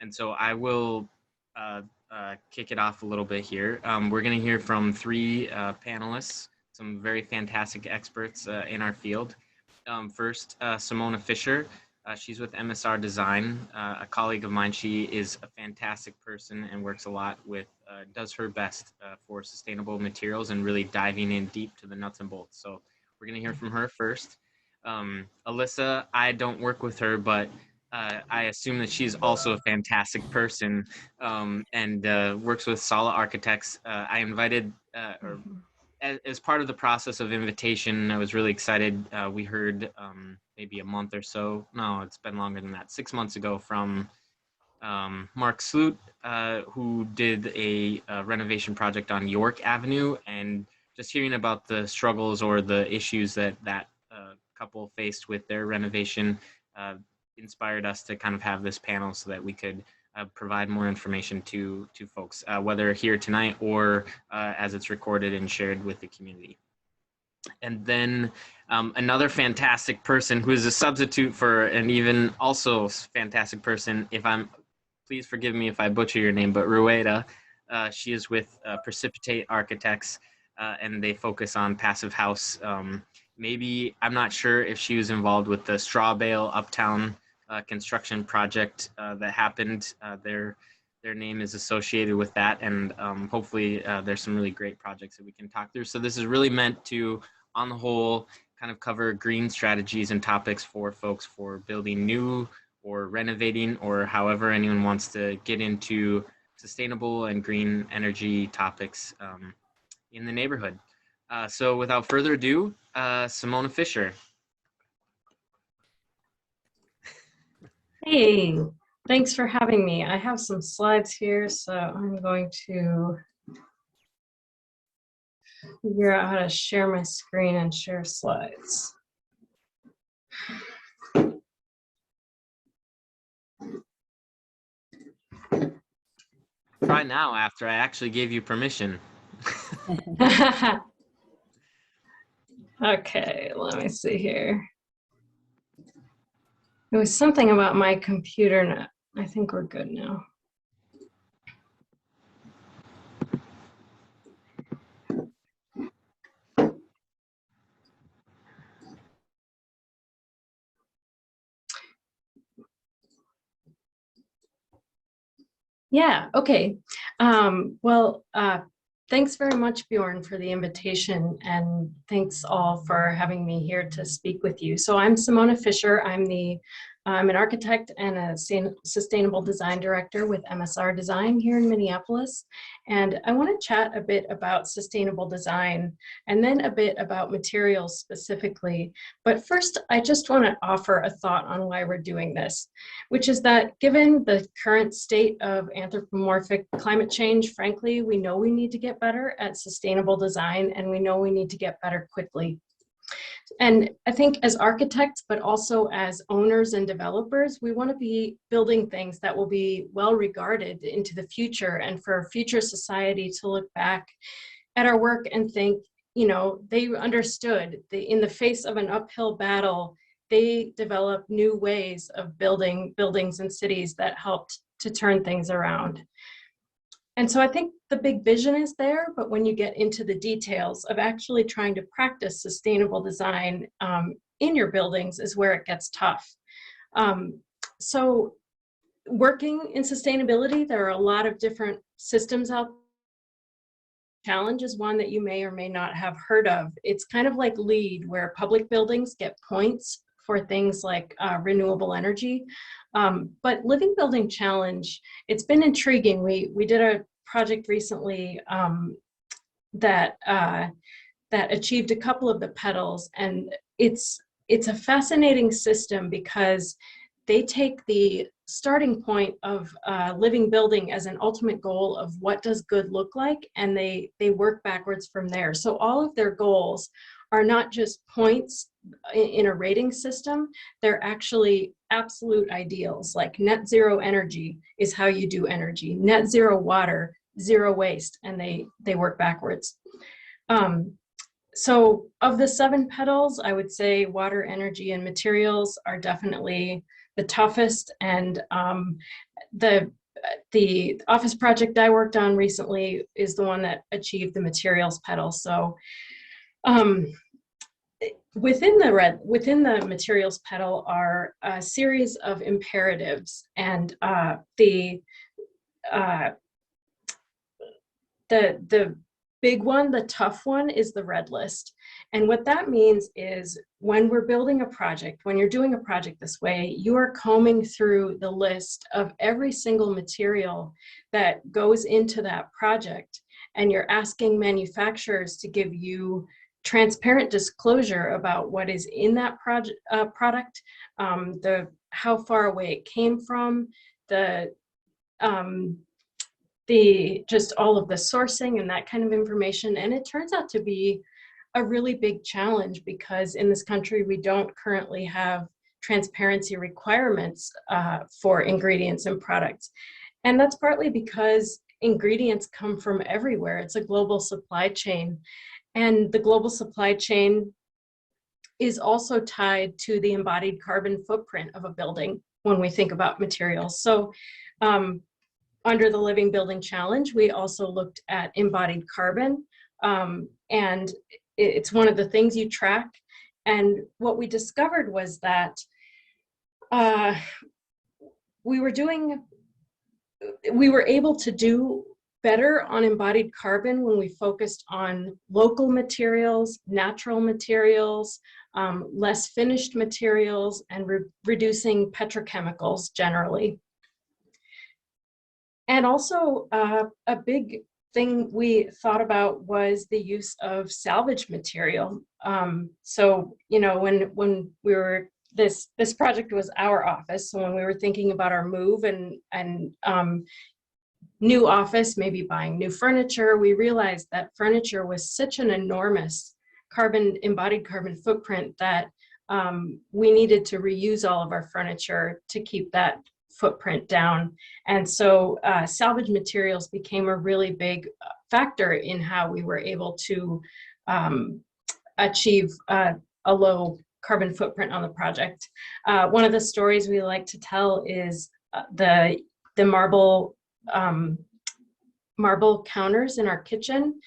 And so I will kick it off a little bit here. We're going to hear from three panelists, some very fantastic experts in our field. First, Simona Fischer. She's with MSR Design, a colleague of mine. She is a fantastic person and works a lot with, does her best for sustainable materials and really diving in deep to the nuts and bolts. So we're going to hear from her first. Alyssa, I don't work with her, but I assume that she's also a fantastic person and works with SALA architects. I invited, or as part of the process of invitation, I was really excited. We heard maybe a month or so, no, it's been longer than that, 6 months ago from Mark Sloot, who did a renovation project on York Avenue, and just hearing about the struggles or the issues that that couple faced with their renovation inspired us to kind of have this panel so that we could provide more information to folks, whether here tonight or as it's recorded and shared with the community. And then another fantastic person who is a substitute for an even also fantastic person, please forgive me if I butcher your name, but Ruweyda. She is with Precipitate Architects and they focus on passive house. Maybe, I'm not sure if she was involved with the Straw Bale Uptown construction project that happened. Their name is associated with that, and hopefully there's some really great projects that we can talk through. So this is really meant to, on the whole, kind of cover green strategies and topics for folks for building new or renovating, or however anyone wants to get into sustainable and green energy topics in the neighborhood. So without further ado, Simona Fischer. Hey, thanks for having me. I have some slides here, so I'm going to figure out how to share my screen and share slides. Try now after I actually gave you permission. Okay, let me see here. It was something about my computer. I think we're good now. Yeah, okay. Thanks very much, Bjorn, for the invitation, and thanks all for having me here to speak with you. So I'm Simona Fischer. I'm an architect and a sustainable design director with MSR Design here in Minneapolis. And I want to chat a bit about sustainable design and then a bit about materials specifically. But first, I just want to offer a thought on why we're doing this, which is that given the current state of anthropomorphic climate change, frankly, we know we need to get better at sustainable design, and we know we need to get better quickly. And I think as architects, but also as owners and developers, we want to be building things that will be well regarded into the future, and for future society to look back at our work and think, you know, they understood in the face of an uphill battle, they developed new ways of building buildings and cities that helped to turn things around. And so I think the big vision is there, but when you get into the details of actually trying to practice sustainable design in your buildings is where it gets tough. So working in sustainability, there are a lot of different systems out there. Challenge is one that you may or may not have heard of. It's kind of like LEED, where public buildings get points for things like renewable energy. But Living Building Challenge, it's been intriguing. We did a project recently that achieved a couple of the petals, and it's a fascinating system because they take the starting point of living building as an ultimate goal of what does good look like, and they work backwards from there. So all of their goals are not just points in a rating system, they're actually absolute ideals, like net zero energy is how you do energy, net zero water, zero waste, and they work backwards. So of the 7 petals, I would say water, energy, and materials are definitely the toughest. And the office project I worked on recently is the one that achieved the materials pedal. So within the materials pedal are a series of imperatives, and the big one, the tough one, is the red list. And what that means is when we're building a project, when you're doing a project this way, you are combing through the list of every single material that goes into that project, and you're asking manufacturers to give you transparent disclosure about what is in that product, how far away it came from, just all of the sourcing and that kind of information. And it turns out to be a really big challenge, because in this country, we don't currently have transparency requirements for ingredients and products. And that's partly because ingredients come from everywhere. It's a global supply chain. And the global supply chain is also tied to the embodied carbon footprint of a building when we think about materials. So under the Living Building Challenge, we also looked at embodied carbon, and it's one of the things you track. And what we discovered was that we were able to do better on embodied carbon when we focused on local materials, natural materials, less finished materials, and reducing petrochemicals generally. And also a big thing we thought about was the use of salvage material. So, you know, when we were, this project was our office. So when we were thinking about our move and new office, maybe buying new furniture, we realized that furniture was such an enormous embodied carbon footprint that we needed to reuse all of our furniture to keep that footprint down. And so salvage materials became a really big factor in how we were able to achieve a low carbon footprint on the project. One of the stories we like to tell is the marble counters in our kitchen.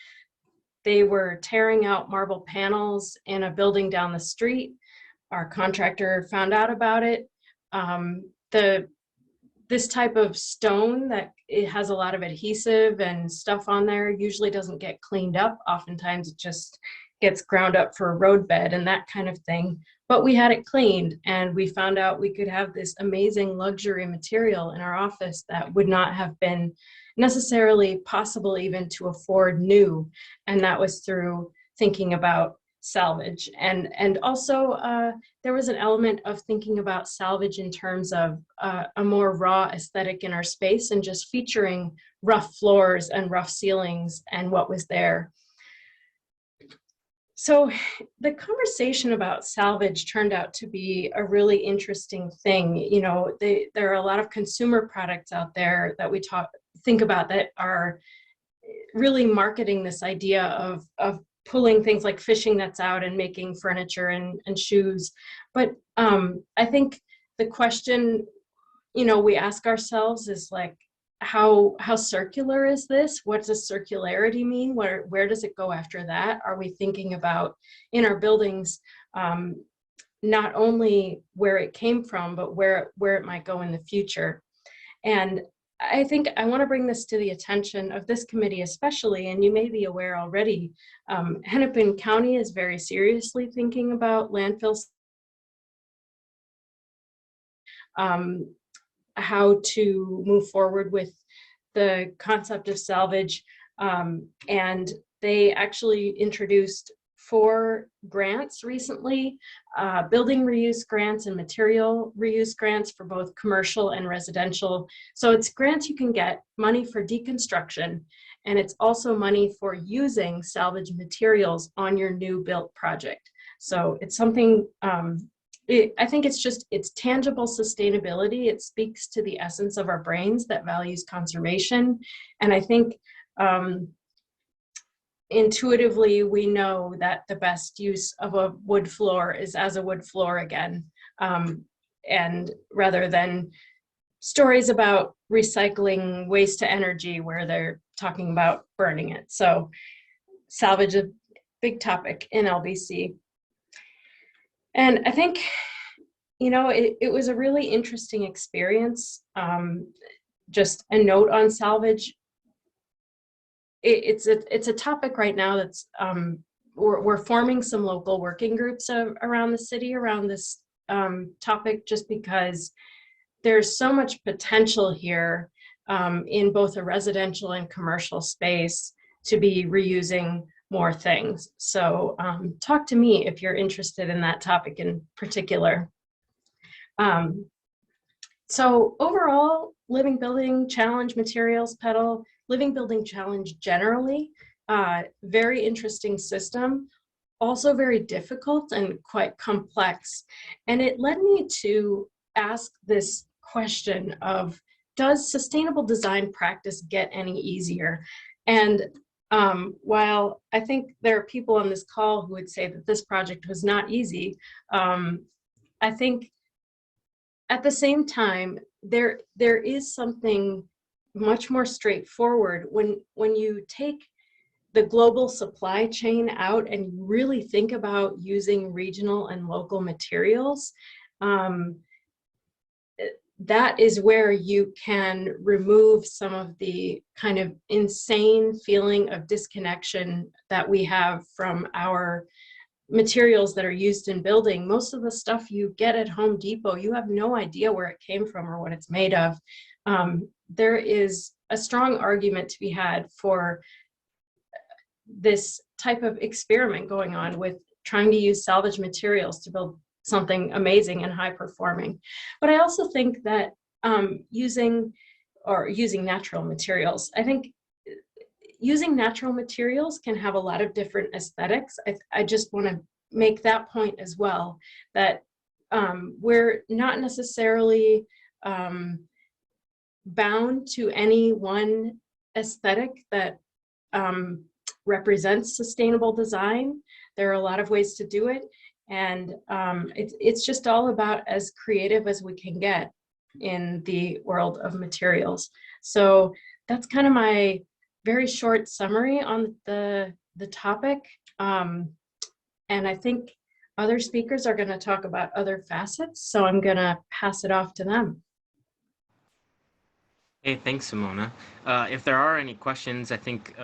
They were tearing out marble panels in a building down the street. Our contractor found out about it. This type of stone that it has a lot of adhesive and stuff on there usually doesn't get cleaned up. Oftentimes it just gets ground up for a road bed and that kind of thing. But we had it cleaned, and we found out we could have this amazing luxury material in our office that would not have been necessarily possible even to afford new. And that was through thinking about salvage. And also there was an element of thinking about salvage in terms of a more raw aesthetic in our space, and just featuring rough floors and rough ceilings and what was there. So the conversation about salvage turned out to be a really interesting thing. You know, there are a lot of consumer products out there that we think about that are really marketing this idea of pulling things like fishing nets out and making furniture and shoes. But I think the question, you know, we ask ourselves is like, how circular is this? What does circularity mean? Where does it go after that? Are we thinking about in our buildings not only where it came from, but where it might go in the future? And I think I want to bring this to the attention of this committee especially, and you may be aware already, Hennepin County is very seriously thinking about landfills, how to move forward with the concept of salvage. And they actually introduced 4 grants recently, building reuse grants and material reuse grants for both commercial and residential. So it's grants you can get, money for deconstruction, and it's also money for using salvage materials on your new built project. So it's something, I think it's tangible sustainability. It speaks to the essence of our brains that values conservation. And I think intuitively, we know that the best use of a wood floor is as a wood floor again. and rather than stories about recycling waste to energy where they're talking about burning it. So salvage, a big topic in LBC. And I think, you know, it was a really interesting experience. Just a note on salvage. It's a topic right now that's, we're forming some local working groups around the city around this topic, just because there's so much potential here in both a residential and commercial space to be reusing more things. So talk to me if you're interested in that topic in particular. So overall, Living Building Challenge materials pedal, Living Building Challenge generally, very interesting system, also very difficult and quite complex. And it led me to ask this question of, does sustainable design practice get any easier? And while I think there are people on this call who would say that this project was not easy, I think at the same time, there is something much more straightforward when you take the global supply chain out and you really think about using regional and local materials. That is where you can remove some of the kind of insane feeling of disconnection that we have from our materials that are used in building. Most of the stuff you get at Home Depot, you have no idea where it came from or what it's made of. There is a strong argument to be had for this type of experiment going on with trying to use salvage materials to build something amazing and high performing. But I also think that using natural materials, I think using natural materials can have a lot of different aesthetics. I just want to make that point as well, that we're not necessarily bound to any one aesthetic that represents sustainable design. There are a lot of ways to do it. And it's just all about as creative as we can get in the world of materials. So that's kind of my very short summary on the topic. And I think other speakers are going to talk about other facets. So I'm going to pass it off to them. Hey, thanks, Simona. If there are any questions, I think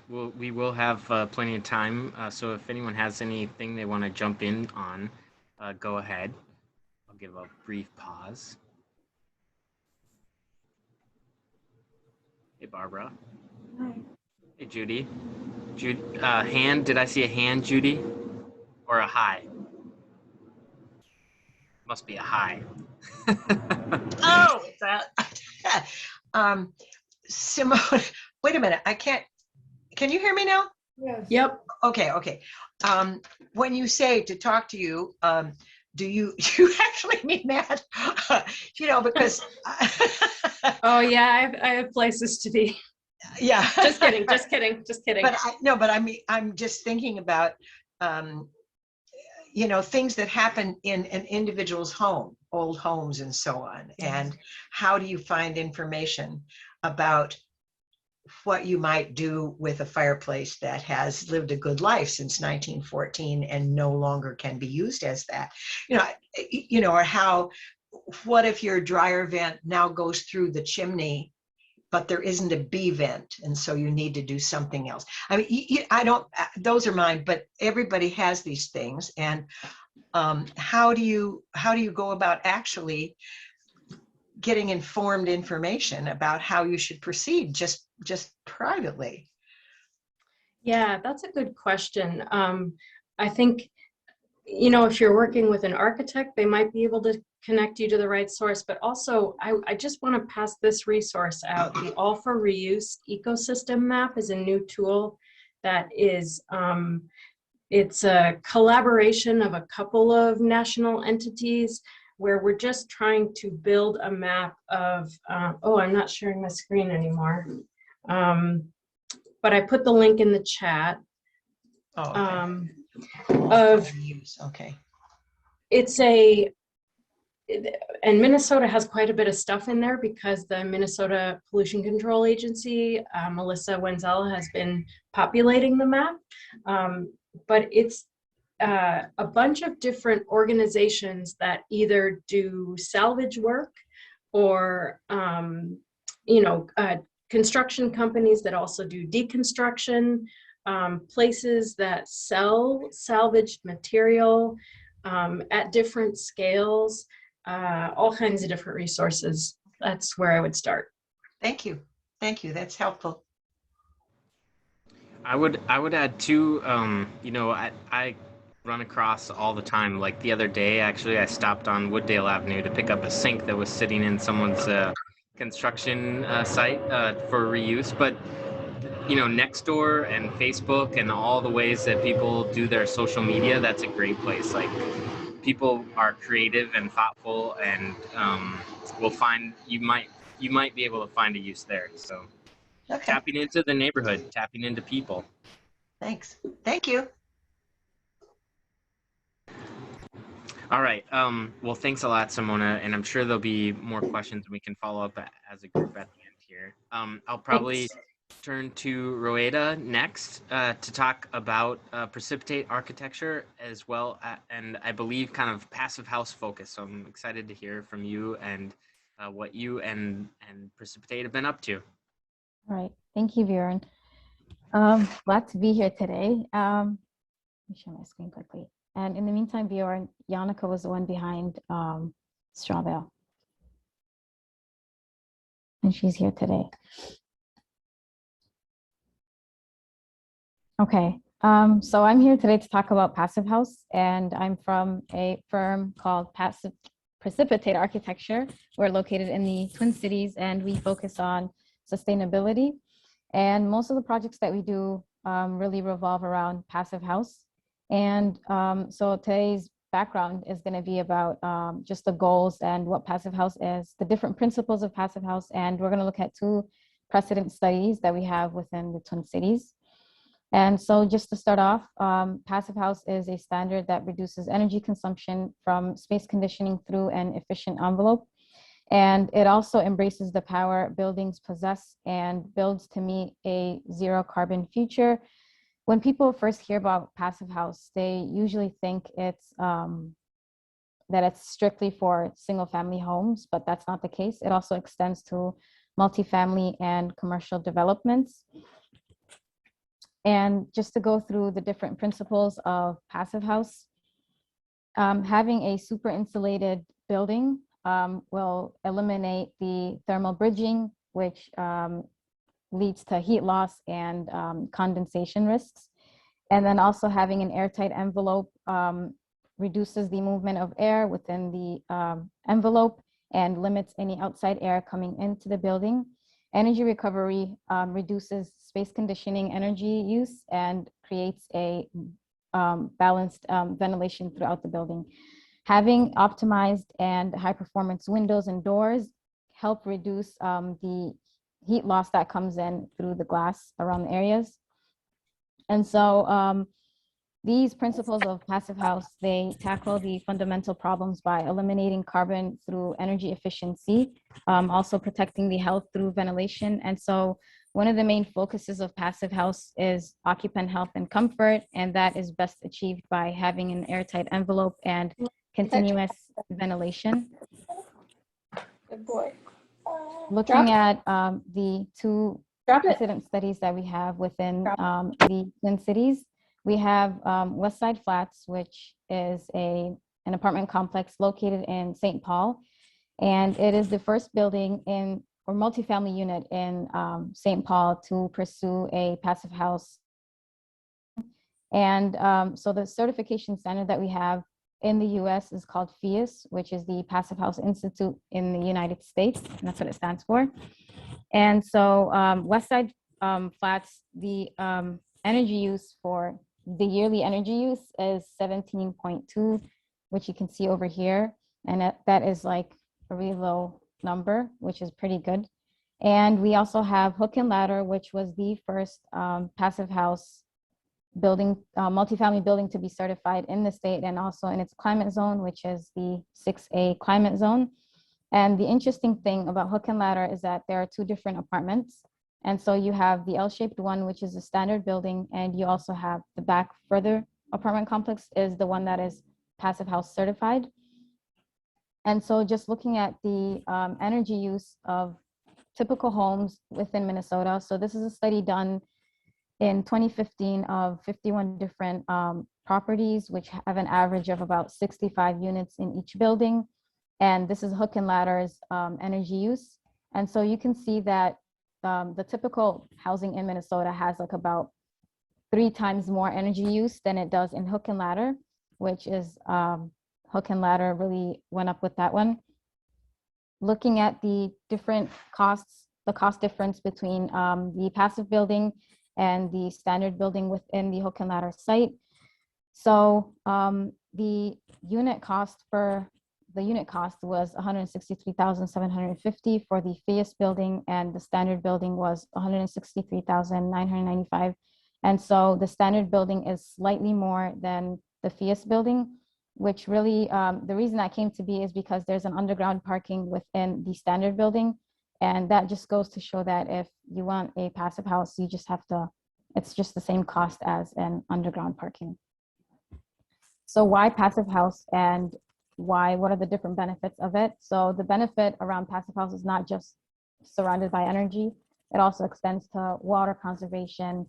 we will have plenty of time. So if anyone has anything they want to jump in on, go ahead. I'll give a brief pause. Hey, Barbara. Hi. Hey, Judy. Hand, did I see a hand, Judy? Or a hi? Must be a hi. Oh, that. Simona, wait a minute. I can't. Can you hear me now? Yes. Yep. Okay. When you say to talk to you, do you actually mean that? You know, because. Oh yeah, I have places to be. Yeah. Just kidding. But I'm just thinking about, you know, things that happen in an individual's home, old homes and so on. And how do you find information about what you might do with a fireplace that has lived a good life since 1914 and no longer can be used as that? Or what if your dryer vent now goes through the chimney, but there isn't a B vent, and so you need to do something else. I mean, those are mine, but everybody has these things. And how do you go about actually getting informed information about how you should proceed just privately? Yeah, that's a good question. I think, you know, if you're working with an architect, they might be able to connect you to the right source, but also I just want to pass this resource out. The All for Reuse ecosystem map is a new tool that is, it's a collaboration of a couple of national entities where we're just trying to build a map of, oh, I'm not sharing my screen anymore. But I put the link in the chat. Oh, okay. Okay. It's a and Minnesota has quite a bit of stuff in there because the Minnesota Pollution Control Agency, Alyssa Wenzel, has been populating the map. But it's a bunch of different organizations that either do salvage work or, construction companies that also do deconstruction, places that sell salvaged material at different scales, all kinds of different resources. That's where I would start. Thank you. Thank you. That's helpful. I would add too, I run across all the time. Like the other day, actually, I stopped on Wooddale Avenue to pick up a sink that was sitting in someone's construction site for reuse. But Nextdoor and Facebook and all the ways that people do their social media, that's a great place. Like people are creative and thoughtful, and will find you might be able to find a use there. So Okay. tapping into the neighborhood, tapping into people. Thanks. Thank you. All right. Well, thanks a lot, Simona, and I'm sure there'll be more questions and we can follow up as a group at the end here. I'll probably turn to Ruweyda next to talk about Precipitate architecture as well, and I believe kind of passive house focus. So I'm excited to hear from you and what you and Precipitate have been up to. All right. Thank you, Bjorn. Glad to be here today. Let me share my screen quickly. And in the meantime, Bjorn, Yannicka was the one behind Strawvale. And she's here today. Okay, so I'm here today to talk about Passive House, and I'm from a firm called Precipitate Architecture. We're located in the Twin Cities, and we focus on sustainability. And most of the projects that we do really revolve around Passive House. And so today's background is going to be about just the goals and what Passive House is, the different principles of Passive House, and we're going to look at 2 precedent studies that we have within the Twin Cities. And so just to start off, Passive House is a standard that reduces energy consumption from space conditioning through an efficient envelope. And it also embraces the power buildings possess and builds to meet a zero carbon future. When people first hear about Passive House, they usually think it's that it's strictly for single family homes, but that's not the case. It also extends to multifamily and commercial developments. And just to go through the different principles of Passive House, having a super insulated building will eliminate the thermal bridging, which leads to heat loss and condensation risks. And then also having an airtight envelope reduces the movement of air within the envelope and limits any outside air coming into the building. Energy recovery reduces space conditioning energy use and creates a balanced ventilation throughout the building. Having optimized and high performance windows and doors help reduce the heat loss that comes in through the glass around the areas. And so these principles of Passive House, they tackle the fundamental problems by eliminating carbon through energy efficiency, also protecting the health through ventilation. And so one of the main focuses of Passive House is occupant health and comfort, and that is best achieved by having an airtight envelope and continuous ventilation. Good boy. Looking at the 2 precedent studies that we have within the Twin Cities, we have West Side Flats, which is an apartment complex located in St. Paul. And it is the first building or multifamily unit in St. Paul to pursue a Passive House. And so the certification standard that we have in the US is called Phius, which is the Passive House Institute in the United States, and that's what it stands for. And so West Side Flats, the energy use for the yearly energy use is 17.2, which you can see over here. And that is like a really low number, which is pretty good. And we also have Hook and Ladder, which was the first Passive House building, multifamily building to be certified in the state and also in its climate zone, which is the 6A climate zone. And the interesting thing about Hook and Ladder is that there are two different apartments. And so you have the L-shaped one, which is a standard building, and you also have the back further apartment complex is the one that is Passive House certified. And so just looking at the energy use of typical homes within Minnesota. So this is a study done in 2015 of 51 different properties, which have an average of about 65 units in each building. And this is Hook and Ladder's energy use. And so you can see that the typical housing in Minnesota has like about 3 times more energy use than it does in Hook and Ladder, which is Hook and Ladder really went up with that one. Looking at the different costs, the cost difference between the passive building and the standard building within the Hook and Ladder site. So the unit cost was $163,750 for the Phius building, and the standard building was $163,995. And so the standard building is slightly more than the Phius building, which really, the reason that came to be is because there's an underground parking within the standard building. And that just goes to show that if you want a passive house, you just have to, it's just the same cost as an underground parking. So why passive house and what are the different benefits of it? So the benefit around passive house is not just surrounded by energy. It also extends to water conservation,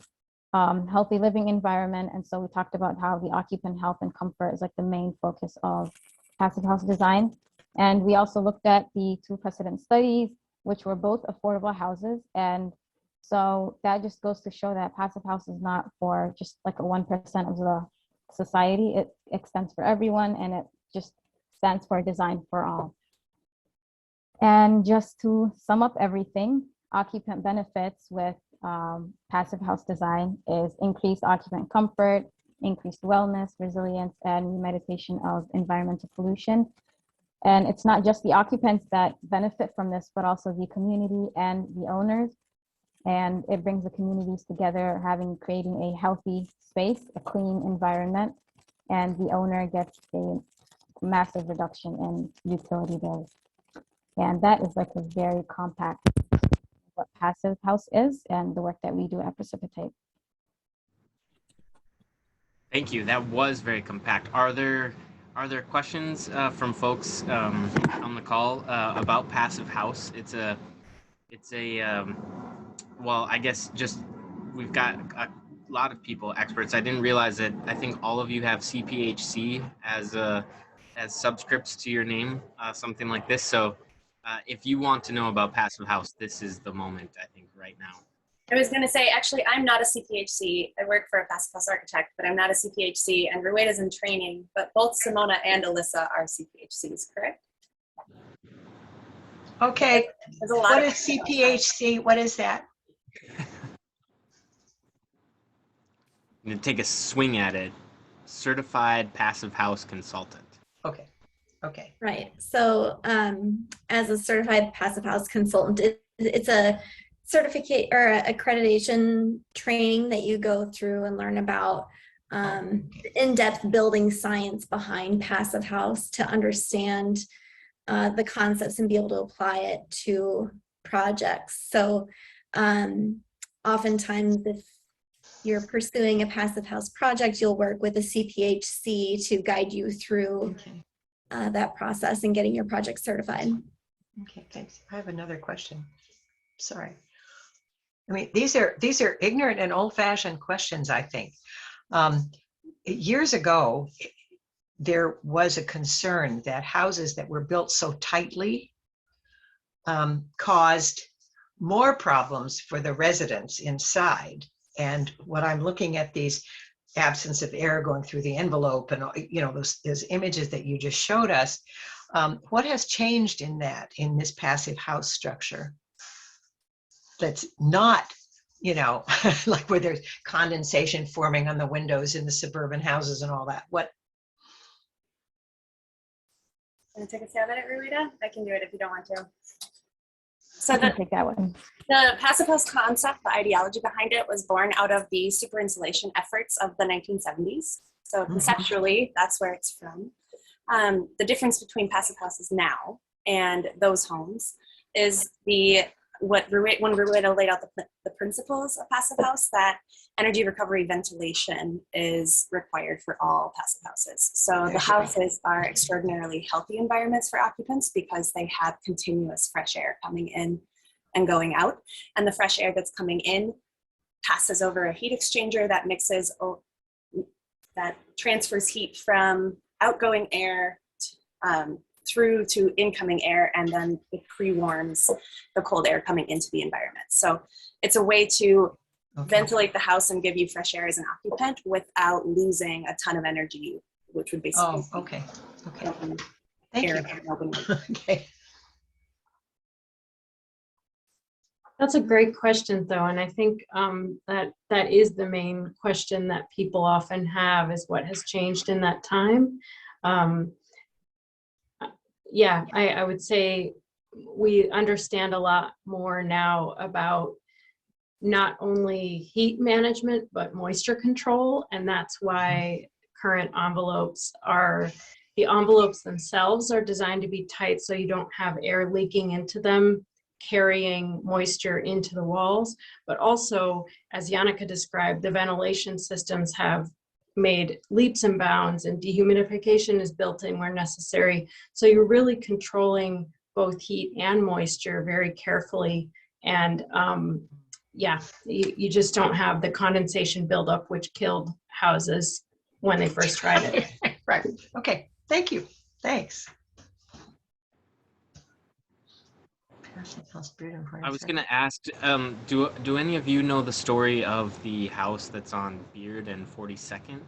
healthy living environment. And so we talked about how the occupant health and comfort is like the main focus of passive house design. And we also looked at the 2 precedent studies, which were both affordable houses. And so that just goes to show that passive house is not for just like a 1% of the society. It extends for everyone, and it just stands for design for all. And just to sum up everything, occupant benefits with passive house design is increased occupant comfort, increased wellness, resilience, and mitigation of environmental pollution. And it's not just the occupants that benefit from this, but also the community and the owners. And it brings the communities together, creating a healthy space, a clean environment, and the owner gets a massive reduction in utility bills. And that is like a very compact what passive house is and the work that we do at Precipitate. Thank you. That was very compact. Are there questions from folks on the call about passive house? It's a well, I guess just we've got a lot of people experts. I didn't realize that. I think all of you have CPHC as subscripts to your name, something like this. So if you want to know about passive house, this is the moment, I think, right now. I was going to say, actually, I'm not a CPHC. I work for a passive house architect, but I'm not a CPHC, and Ruweyda's in training, but both Simona and Alyssa are CPHCs, correct? Okay, There's a lot what is CPHC? What is that? I'm going to take a swing at it. Certified Passive House Consultant. Okay, okay. Right. So as a certified passive house consultant, it's a certificate or accreditation training that you go through and learn about in-depth building science behind passive house to understand the concepts and be able to apply it to projects. So oftentimes if you're pursuing a passive house project, you'll work with a CPHC to guide you through that process and getting your project certified. Okay, thanks. I have another question. Sorry. I mean, these are ignorant and old-fashioned questions, I think. Years ago, there was a concern that houses that were built so tightly caused more problems for the residents inside. And what I'm looking at, these absence of air going through the envelope and, you know, those images that you just showed us, what has changed in this passive house structure that's not, you know, like where there's condensation forming on the windows in the suburban houses and all that? What? Want to take a stab at it, Ruweyda? I can do it if you don't want to. So You can take that one. the passive house concept, the ideology behind it, was born out of the super insulation efforts of the 1970s. So conceptually, that's where it's from. The difference between passive houses now and those homes is when Ruweyda laid out the principles of passive house, that energy recovery ventilation is required for all passive houses. So the houses are extraordinarily healthy environments for occupants because they have continuous fresh air coming in and going out. And the fresh air that's coming in passes over a heat exchanger that that transfers heat from outgoing air through to incoming air, and then it pre-warms the cold air coming into the environment. So it's a way to ventilate the house and give you fresh air as an occupant without losing a ton of energy, which would basically okay. Thank Air. Okay. That's a great question, though, and I think that is the main question that people often have, is what has changed in that time. Yeah, I would say we understand a lot more now about not only heat management, but moisture control, and that's why current the envelopes themselves are designed to be tight so you don't have air leaking into them, carrying moisture into the walls. But also, as Janneke described, the ventilation systems have made leaps and bounds, and dehumidification is built in where necessary. So you're really controlling both heat and moisture very carefully. And yeah, you just don't have the condensation buildup, which killed houses when they first tried it. Right. Okay. Thank you. Thanks. I was going to ask, do any of you know the story of the house that's on Beard and 42nd,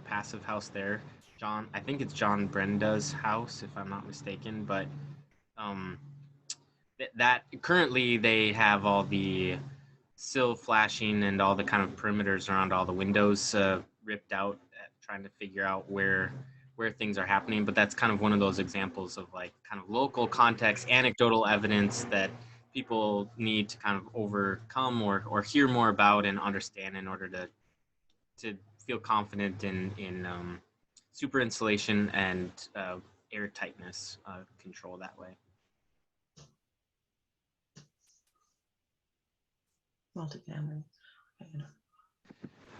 passive house there? John, I think it's John Brenda's house, if I'm not mistaken, but that currently they have all the sill flashing and all the kind of perimeters around all the windows ripped out, trying to figure out where things are happening. But that's kind of one of those examples of like kind of local context, anecdotal evidence that people need to kind of overcome or hear more about and understand in order to feel confident in super insulation and air tightness control that way. Multifamily.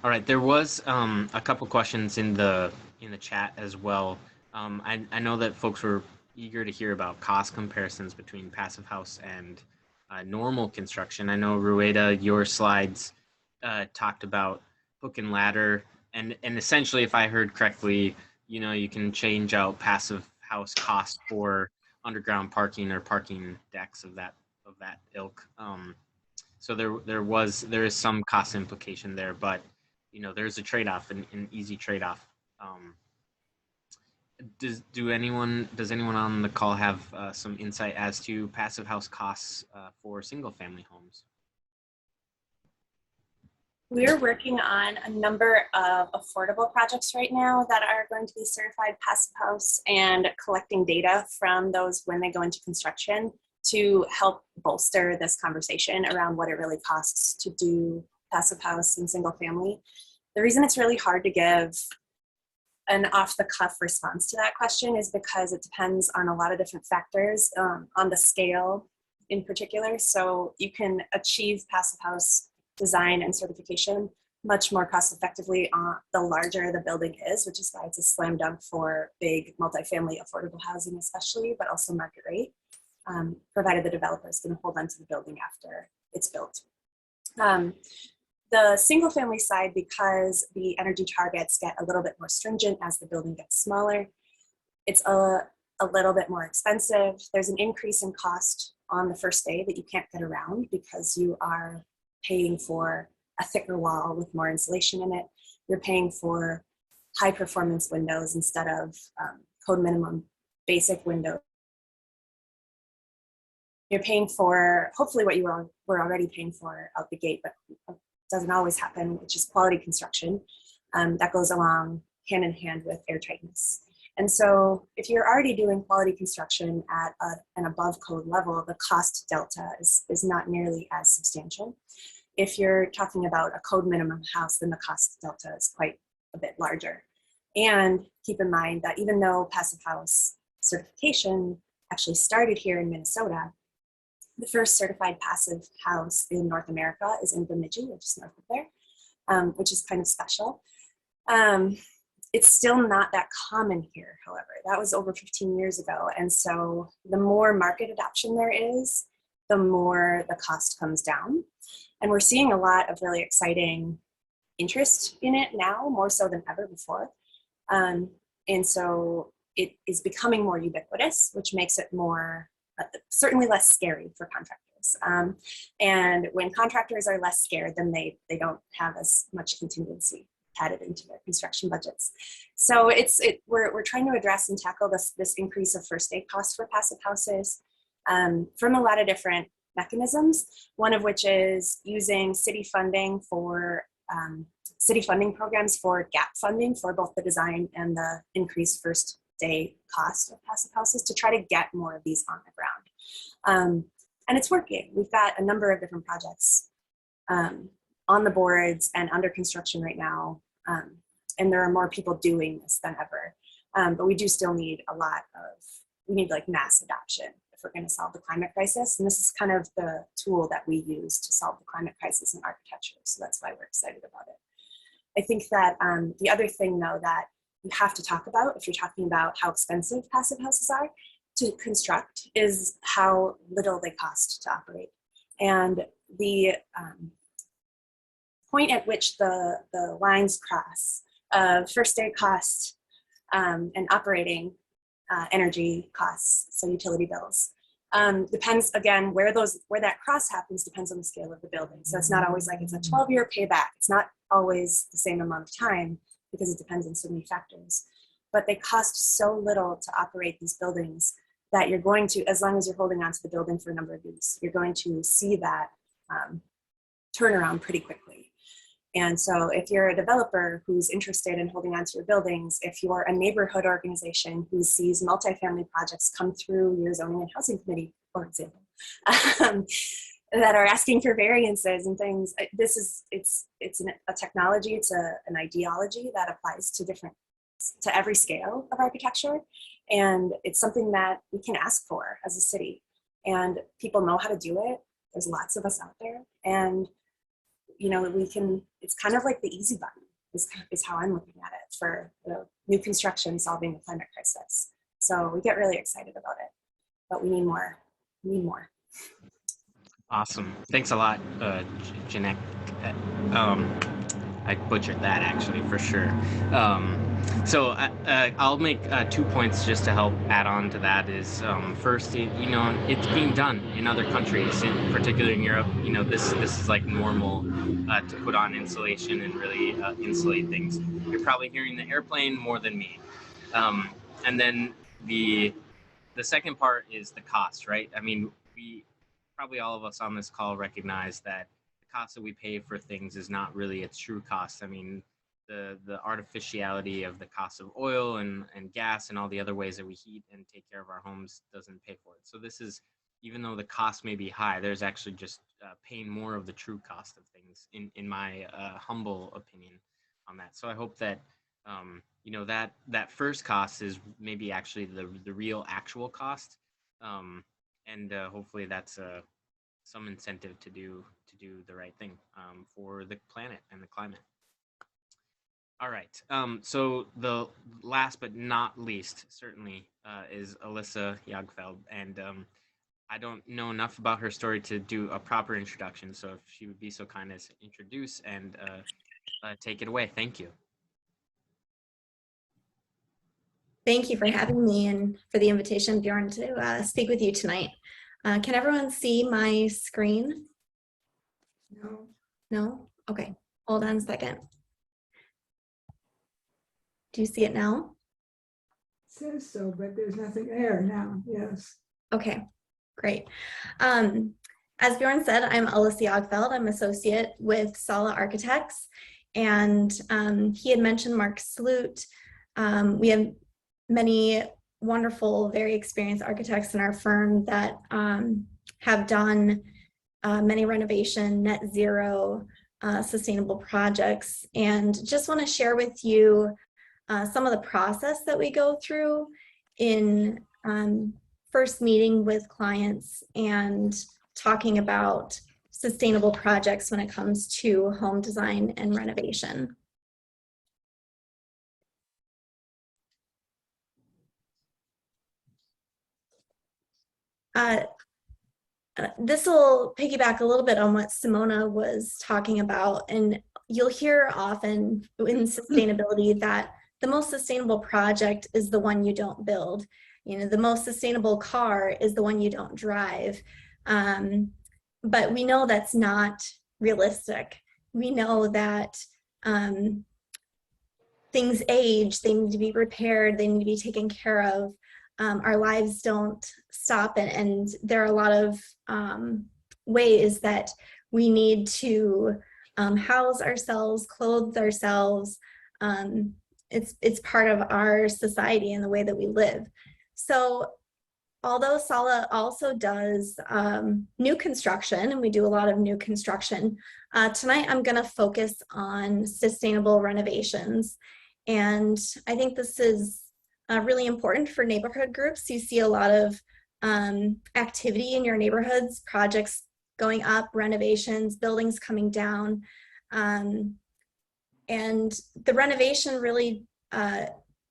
All right, there was a couple questions in the chat as well. I know that folks were eager to hear about cost comparisons between passive house and normal construction. I know, Ruweyda, your slides talked about hook and ladder, and essentially, if I heard correctly, you can change out passive house cost for underground parking or parking decks of that ilk. So there is some cost implication there, but there's a trade-off, an easy trade-off. Does anyone on the call have some insight as to passive house costs for single-family homes? We're working on a number of affordable projects right now that are going to be certified passive house, and collecting data from those when they go into construction to help bolster this conversation around what it really costs to do passive house and single family. The reason it's really hard to give an off-the-cuff response to that question is because it depends on a lot of different factors, on the scale in particular. So you can achieve passive house design and certification much more cost effectively the larger the building is, which is why it's a slam dunk for big multifamily affordable housing especially, but also market rate, provided the developer is going to hold onto the building after it's built. The single family side, because the energy targets get a little bit more stringent as the building gets smaller, it's a little bit more expensive. There's an increase in cost on the first day that you can't get around because you are paying for a thicker wall with more insulation in it. You're paying for high performance windows instead of code minimum basic windows. You're paying for hopefully what you were already paying for out the gate, but doesn't always happen, which is quality construction that goes along hand in hand with air tightness. And so if you're already doing quality construction at an above code level, the cost delta is not nearly as substantial. If you're talking about a code minimum house, then the cost delta is quite a bit larger. And keep in mind that even though passive house certification actually started here in Minnesota, the first certified passive house in North America is in Bemidji, which is north of there, which is kind of special. It's still not that common here, however. That was over 15 years ago. And so the more market adoption there is, the more the cost comes down. And we're seeing a lot of really exciting interest in it now, more so than ever before. And so it is becoming more ubiquitous, which makes it more, certainly less scary for contractors. And when contractors are less scared, then they don't have as much contingency added into their construction budgets. So we're trying to address and tackle this increase of first aid costs for passive houses from a lot of different mechanisms, one of which is using city funding for city funding programs for gap funding for both the design and the increased first day cost of passive houses to try to get more of these on the ground. And it's working. We've got a number of different projects on the boards and under construction right now. And there are more people doing this than ever. But we do still need we need like mass adoption if we're going to solve the climate crisis. And this is kind of the tool that we use to solve the climate crisis in architecture. So that's why we're excited about it. I think that the other thing though that you have to talk about if you're talking about how expensive passive houses are to construct is how little they cost to operate. And the point at which the lines cross of first day cost and operating energy costs, so utility bills, depends again where that cross happens depends on the scale of the building. So it's not always like it's a 12-year payback. It's not always the same amount of time because it depends on so many factors. But they cost so little to operate these buildings that you're going to, as long as you're holding on to the building for a number of years, you're going to see that turnaround pretty quickly. And so if you're a developer who's interested in holding on to your buildings, if you're a neighborhood organization who sees multifamily projects come through your zoning and housing committee, for example, that are asking for variances and things, it's a technology, it's an ideology that applies to every scale of architecture. And it's something that we can ask for as a city. And people know how to do it. There's lots of us out there. And it's kind of like the easy button is how I'm looking at it for the new construction solving the climate crisis. So we get really excited about it, but we need more. Awesome. Thanks a lot, Janek. I butchered that actually for sure. So I'll make 2 points just to help add on to that. Is first, it's being done in other countries, in particular in Europe. This is like normal to put on insulation and really insulate things. You're probably hearing the airplane more than me. And then the second part is the cost, right? I mean, probably all of us on this call recognize that the cost that we pay for things is not really its true cost. I mean, the artificiality of the cost of oil and gas and all the other ways that we heat and take care of our homes doesn't pay for it. So this is, even though the cost may be high, there's actually just paying more of the true cost of things in my humble opinion on that. So I hope that, that first cost is maybe actually the real actual cost. And hopefully that's some incentive to do the right thing for the planet and the climate. All right. So the last but not least, certainly, is Alyssa Jagdfeld, and I don't know enough about her story to do a proper introduction. So if she would be so kind as to introduce and take it away, thank you. Thank you for having me and for the invitation, Bjorn, to speak with you tonight. Can everyone see my screen? No. No? Okay. Hold on a second. Do you see it now? It says so, but there's nothing there now. Yes. Okay, great. As Bjorn said, I'm Alyssa Jagdfeld. I'm associate with SALA Architects, and he had mentioned Mark Sloot. We have many wonderful, very experienced architects in our firm that have done many renovation, net zero, sustainable projects, and just want to share with you some of the process that we go through in first meeting with clients and talking about sustainable projects when it comes to home design and renovation. This will piggyback a little bit on what Simona was talking about, and you'll hear often in sustainability that the most sustainable project is the one you don't build. You know, the most sustainable car is the one you don't drive. But we know that's not realistic. We know that things age, they need to be repaired, they need to be taken care of. Our lives don't stop, and there are a lot of ways that we need to house ourselves, clothe ourselves. It's part of our society and the way that we live. So although SALA also does new construction, and we do a lot of new construction, tonight I'm going to focus on sustainable renovations. And I think this is really important for neighborhood groups. You see a lot of activity in your neighborhoods, projects going up, renovations, buildings coming down. And the renovation really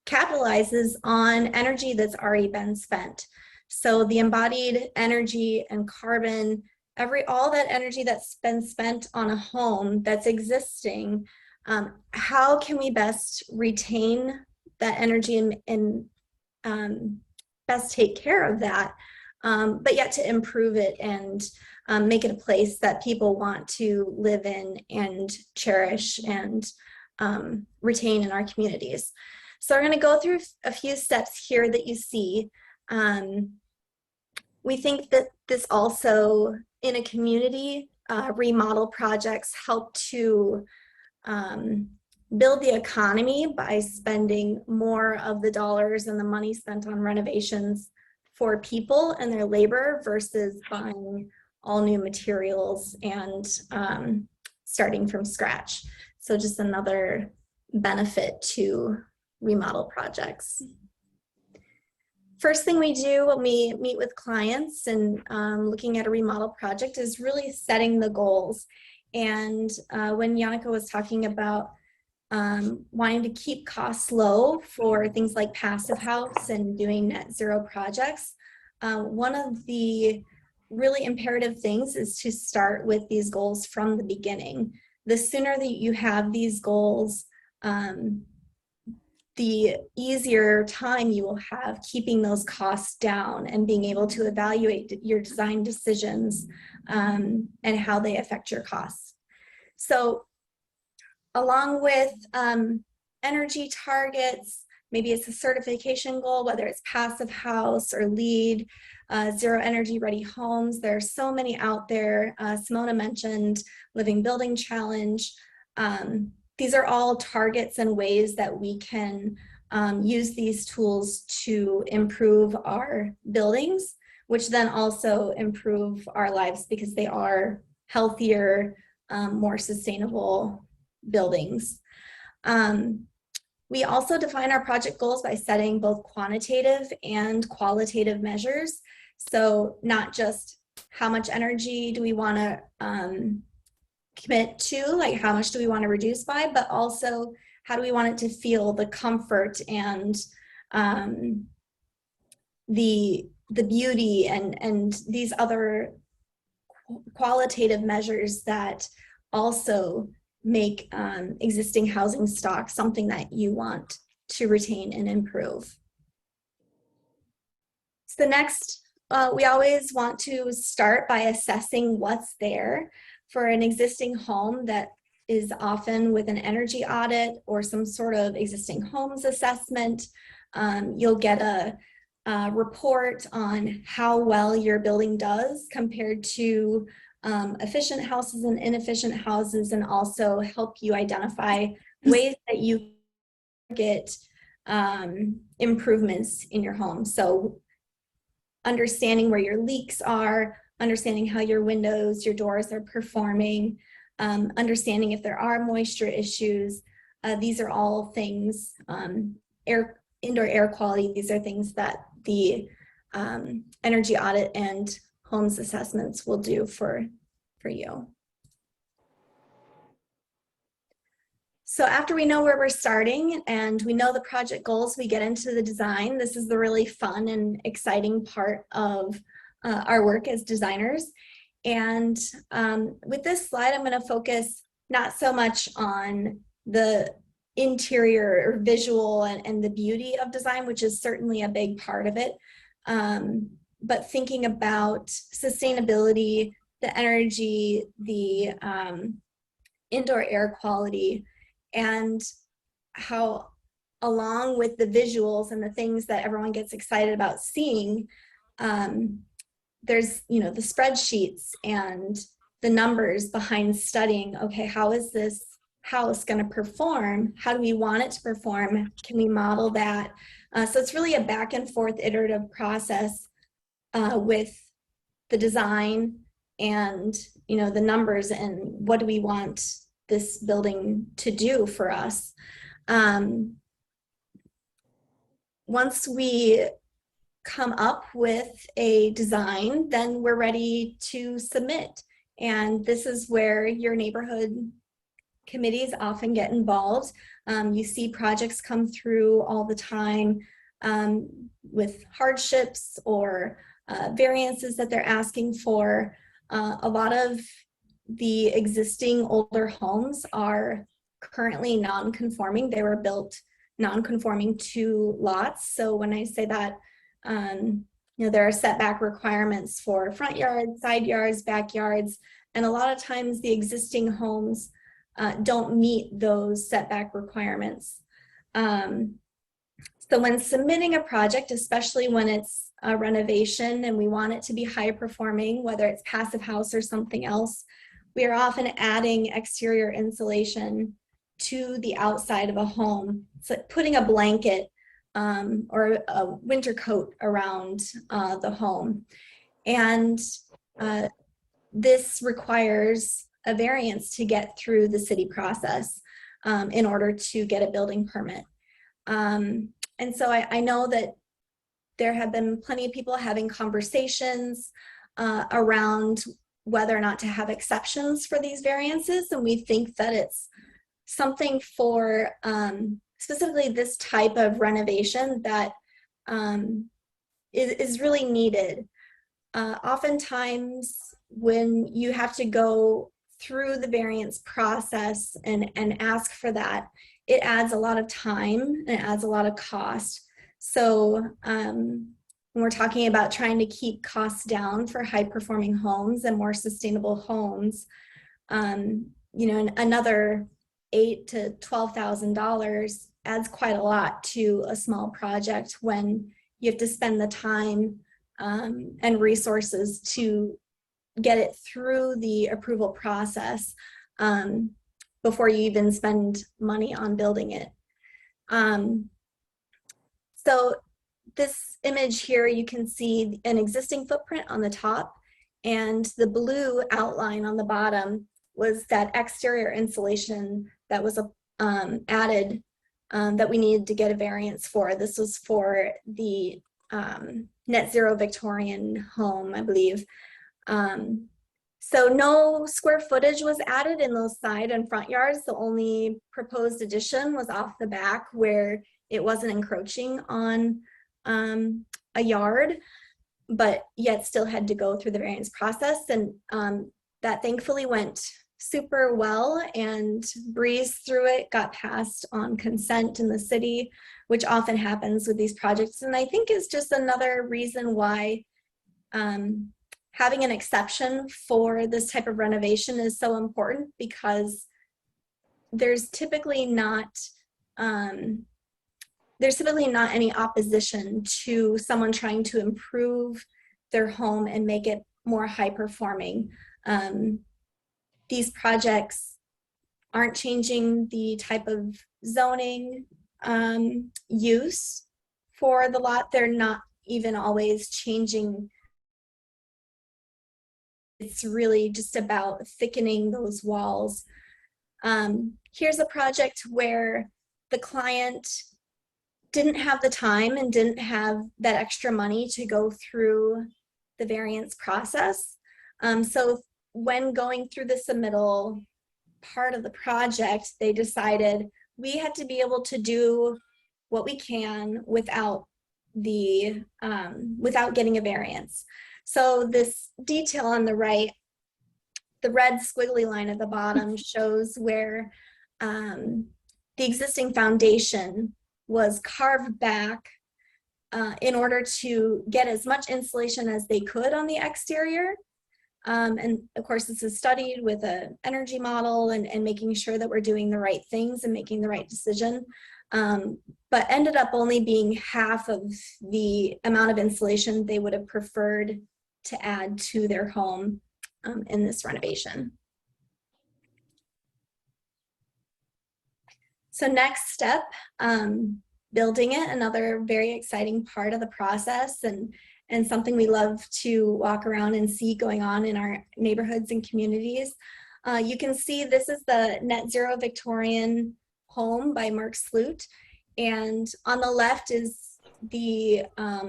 capitalizes on energy that's already been spent. So the embodied energy and carbon, all that energy that's been spent on a home that's existing, how can we best retain that energy and best take care of that, but yet to improve it and make it a place that people want to live in and cherish and retain in our communities. So we're going to go through a few steps here that you see. We think that this also, in a community, remodel projects help to build the economy by spending more of the dollars and the money spent on renovations for people and their labor versus buying all new materials and starting from scratch. So just another benefit to remodel projects. First thing we do when we meet with clients and looking at a remodel project is really setting the goals. And when Yannicka was talking about wanting to keep costs low for things like passive house and doing net zero projects, one of the really imperative things is to start with these goals from the beginning. The sooner that you have these goals, the easier time you will have keeping those costs down and being able to evaluate your design decisions and how they affect your costs. So along with energy targets, maybe it's a certification goal, whether it's passive house or LEED, zero energy ready homes. There are so many out there. Simona mentioned Living Building Challenge. These are all targets and ways that we can use these tools to improve our buildings, which then also improve our lives because they are healthier, more sustainable buildings. We also define our project goals by setting both quantitative and qualitative measures. So not just how much energy do we want to commit to, like how much do we want to reduce by, but also how do we want it to feel, the comfort and the beauty and these other qualitative measures that also make existing housing stock something that you want to retain and improve. So the next, we always want to start by assessing what's there for an existing home that is often with an energy audit or some sort of existing homes assessment. You'll get a report on how well your building does compared to efficient houses and inefficient houses, and also help you identify ways that you get improvements in your home. So understanding where your leaks are, understanding how your windows, your doors are performing, understanding if there are moisture issues. These are all things, indoor air quality, these are things that the energy audit and homes assessments will do for you. So after we know where we're starting and we know the project goals, we get into the design. This is the really fun and exciting part of our work as designers. And with this slide, I'm going to focus not so much on the interior or visual and the beauty of design, which is certainly a big part of it, but thinking about sustainability, the energy, the indoor air quality, and how along with the visuals and the things that everyone gets excited about seeing, there's, you know, the spreadsheets and the numbers behind studying, okay, how is this house going to perform? How do we want it to perform? Can we model that? So it's really a back and forth iterative process with the design and, you know, the numbers and what do we want this building to do for us. Once we come up with a design, then we're ready to submit. And this is where your neighborhood committees often get involved. You see projects come through all the time with hardships or variances that they're asking for. A lot of the existing older homes are currently non-conforming. They were built non-conforming to lots. So when I say that, you know, there are setback requirements for front yards, side yards, backyards, and a lot of times the existing homes don't meet those setback requirements. So when submitting a project, especially when it's a renovation and we want it to be high performing, whether it's passive house or something else, we are often adding exterior insulation to the outside of a home. So putting a blanket or a winter coat around the home. And this requires a variance to get through the city process in order to get a building permit. And so I know that there have been plenty of people having conversations around whether or not to have exceptions for these variances. And we think that it's something for specifically this type of renovation that is really needed. Oftentimes when you have to go through the variance process and ask for that, it adds a lot of time and it adds a lot of cost. So when we're talking about trying to keep costs down for high performing homes and more sustainable homes, you know, another $8,000 to $12,000 adds quite a lot to a small project when you have to spend the time and resources to get it through the approval process before you even spend money on building it. So this image here, you can see an existing footprint on the top, and the blue outline on the bottom was that exterior insulation that was added that we needed to get a variance for. This was for the net zero Victorian home, I believe. So no square footage was added in those side and front yards. The only proposed addition was off the back where it wasn't encroaching on a yard, but yet still had to go through the variance process. And that thankfully went super well and breezed through it, got passed on consent in the city, which often happens with these projects. And I think is just another reason why having an exception for this type of renovation is so important, because there's typically not any opposition to someone trying to improve their home and make it more high performing. These projects aren't changing the type of zoning use for the lot. They're not even always changing. It's really just about thickening those walls. Here's a project where the client didn't have the time and didn't have that extra money to go through the variance process. So when going through the submittal part of the project, they decided we had to be able to do what we can without without getting a variance. So this detail on the right, the red squiggly line at the bottom shows where the existing foundation was carved back in order to get as much insulation as they could on the exterior. And of course, this is studied with an energy model and making sure that we're doing the right things and making the right decision. But ended up only being half of the amount of insulation they would have preferred to add to their home in this renovation. So next step, building it, another very exciting part of the process and something we love to walk around and see going on in our neighborhoods and communities. You can see this is the Net Zero Victorian home by Mark Sloot. And on the left is the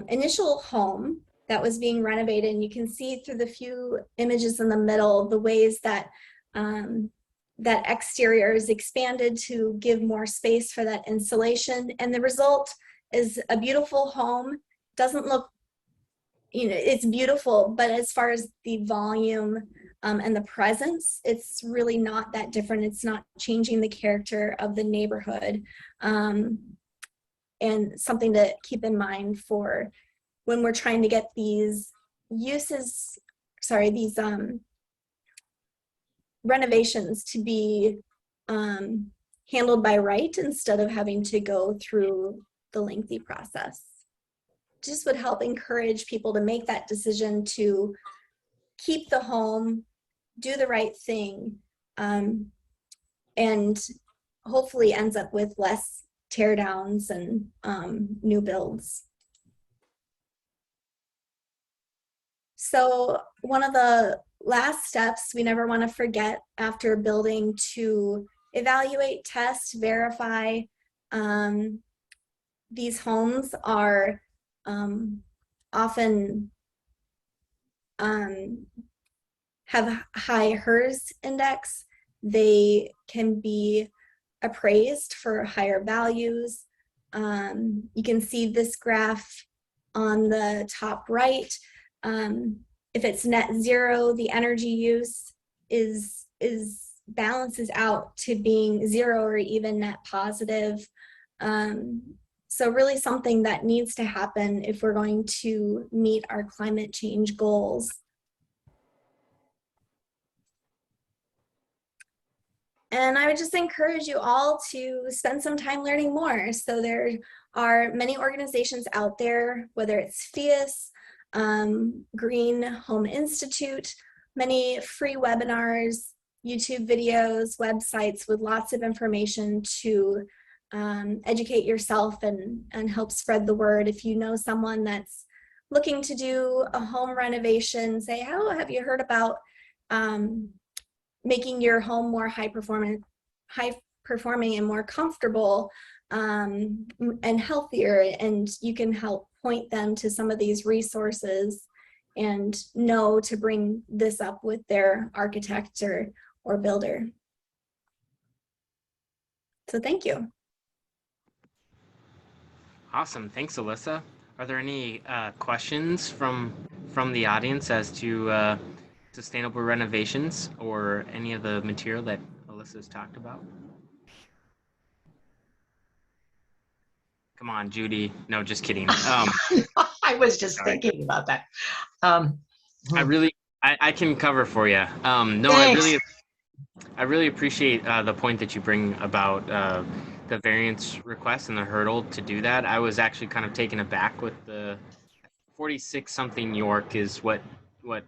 initial home that was being renovated. And you can see through the few images in the middle, the ways that that exterior is expanded to give more space for that insulation. And the result is a beautiful home. Doesn't look, it's beautiful, but as far as the volume and the presence, it's really not that different. It's not changing the character of the neighborhood. And something to keep in mind for when we're trying to get these renovations to be handled by right instead of having to go through the lengthy process. Just would help encourage people to make that decision to keep the home, do the right thing, and hopefully ends up with less tear downs and new builds. So one of the last steps we never want to forget after building to evaluate, test, verify. These homes are often have high HERS index. They can be appraised for higher values. You can see this graph on the top right. If it's net zero, the energy use balances out to being zero or even net positive. So really something that needs to happen if we're going to meet our climate change goals. And I would just encourage you all to spend some time learning more. So there are many organizations out there, whether it's Phius, Green Home Institute, many free webinars, YouTube videos, websites with lots of information to educate yourself and help spread the word. If you know someone that's looking to do a home renovation, say, oh, have you heard about making your home more high performing and more comfortable and healthier, and you can help point them to some of these resources and know to bring this up with their architect or builder. So thank you. Awesome. Thanks, Alyssa. Are there any questions from the audience as to sustainable renovations or any of the material that Alyssa's talked about? Come on, Judy. No, just kidding. I was just sorry. thinking about that. I can cover for you. No, Thanks. I really appreciate the point that you bring about the variance request and the hurdle to do that. I was actually kind of taken aback with the 46-something York is what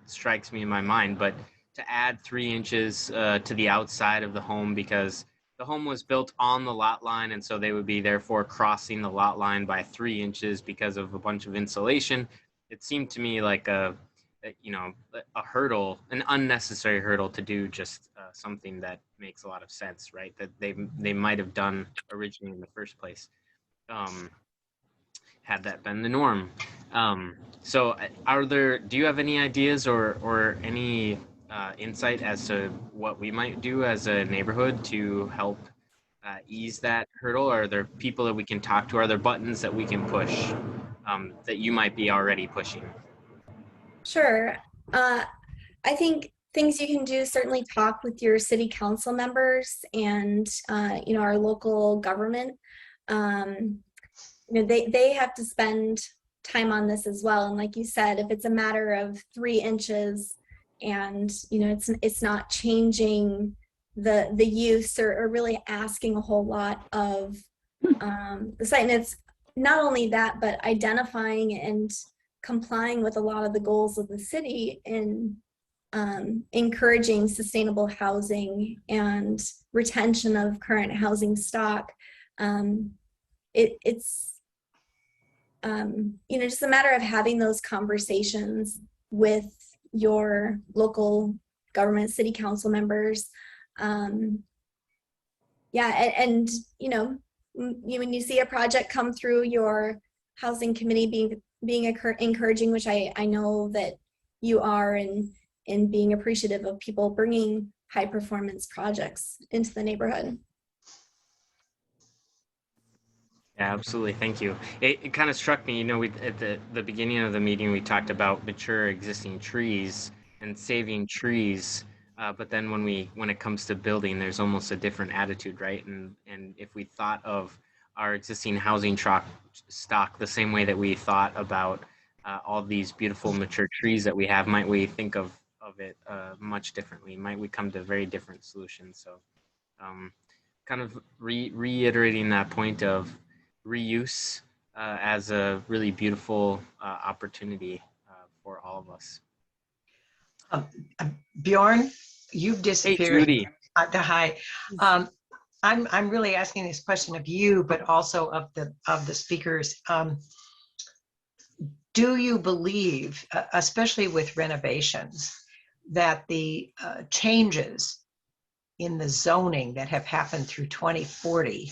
strikes me in my mind, but to add 3 inches to the outside of the home because the home was built on the lot line, and so they would be therefore crossing the lot line by 3 inches because of a bunch of insulation. It seemed to me like a hurdle, an unnecessary hurdle to do just something that makes a lot of sense, right? That they might have done originally in the first place, had that been the norm. So do you have any ideas or any insight as to what we might do as a neighborhood to help ease that hurdle? Are there people that we can talk to? Are there buttons that we can push that you might be already pushing? Sure. I think things you can do, certainly talk with your city council members and, our local government. They have to spend time on this as well. And like you said, if it's a matter of 3 inches and, it's not changing the use or really asking a whole lot of the site. And it's not only that, but identifying and complying with a lot of the goals of the city in encouraging sustainable housing and retention of current housing stock. It's just a matter of having those conversations with your local government, city council members. When you see a project come through your housing committee being encouraging, which I know that you are, and being appreciative of people bringing high performance projects into the neighborhood. Yeah, absolutely. Thank you. It kind of struck me, at the beginning of the meeting, we talked about mature existing trees and saving trees. But then when it comes to building, there's almost a different attitude, right? And if we thought of our existing housing stock the same way that we thought about all these beautiful mature trees that we have, might we think of it much differently? Might we come to very different solutions? So kind of reiterating that point of reuse as a really beautiful opportunity for all of us. Bjorn, you've disappeared. Hey, Judy. Hi. I'm really asking this question of you, but also of the speakers. Do you believe, especially with renovations, that the changes in the zoning that have happened through 2040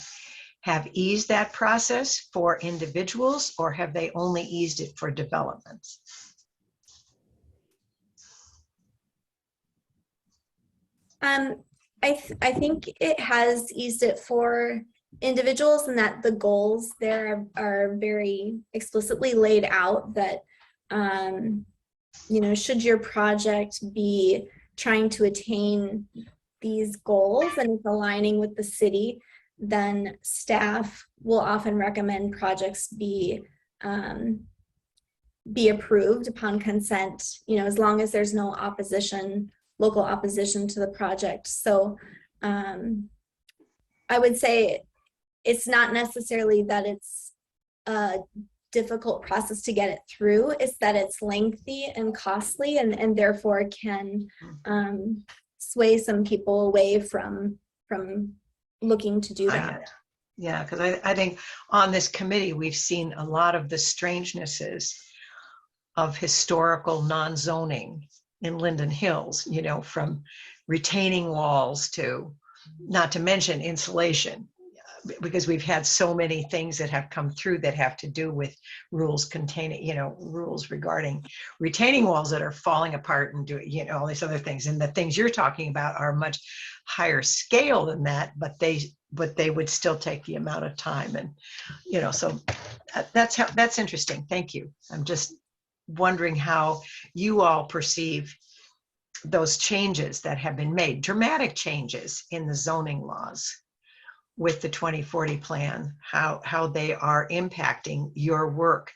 have eased that process for individuals, or have they only eased it for developments? I think it has eased it for individuals, and that the goals there are very explicitly laid out that, should your project be trying to attain these goals and it's aligning with the city, then staff will often recommend projects be approved upon consent, as long as there's no local opposition to the project. So I would say it's not necessarily that it's a difficult process to get it through, it's that it's lengthy and costly, and therefore can sway some people away from looking to do that. Yeah, because I think on this committee, we've seen a lot of the strangenesses of historical non-zoning in Linden Hills, from retaining walls to, not to mention insulation, because we've had so many things that have come through that have to do with rules regarding retaining walls that are falling apart and doing, all these other things. And the things you're talking about are much higher scale than that, but they would still take the amount of time. And, so that's interesting. Thank you. I'm just wondering how you all perceive those changes that have been made, dramatic changes in the zoning laws with the 2040 plan, how they are impacting your work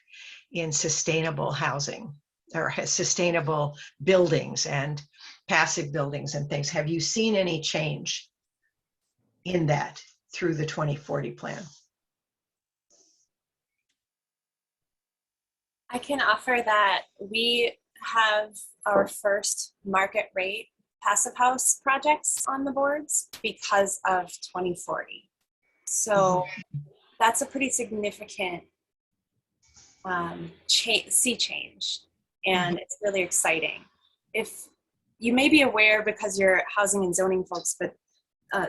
in sustainable housing or sustainable buildings and passive buildings and things. Have you seen any change in that through the 2040 plan? I can offer that we have our first market rate passive house projects on the boards because of 2040. So that's a pretty significant sea change, and it's really exciting. If you may be aware, because you're housing and zoning folks, but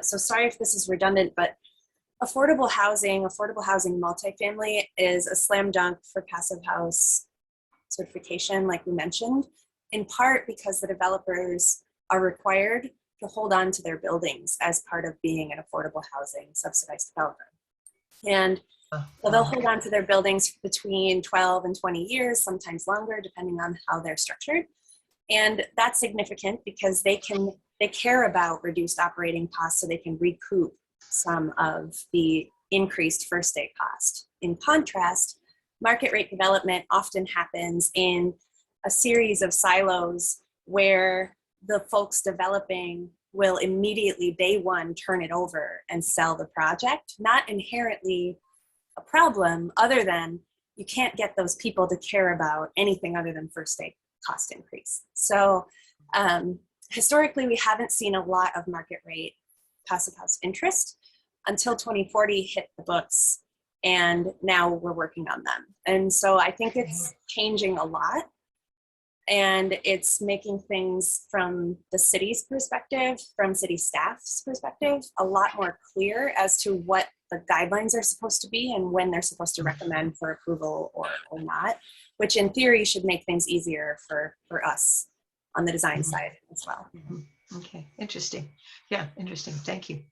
so sorry if this is redundant, but affordable housing multifamily is a slam dunk for passive house certification, like we mentioned, in part because the developers are required to hold on to their buildings as part of being an affordable housing subsidized developer. And so they'll hold on to their buildings between 12 and 20 years, sometimes longer, depending on how they're structured. And that's significant because they care about reduced operating costs, so they can recoup some of the increased first day cost. In contrast, market rate development often happens in a series of silos where the folks developing will immediately, day one, turn it over and sell the project. Not inherently a problem, other than you can't get those people to care about anything other than first day cost increase. So historically, we haven't seen a lot of market rate passive house interest until 2040 hit the books, and now we're working on them. And so I think it's changing a lot, and it's making things from the city's perspective, from city staff's perspective, a lot more clear as to what the guidelines are supposed to be and when they're supposed to recommend for approval or not, which in theory should make things easier for us on the design side as well. Okay, interesting. Yeah, interesting. Thank you.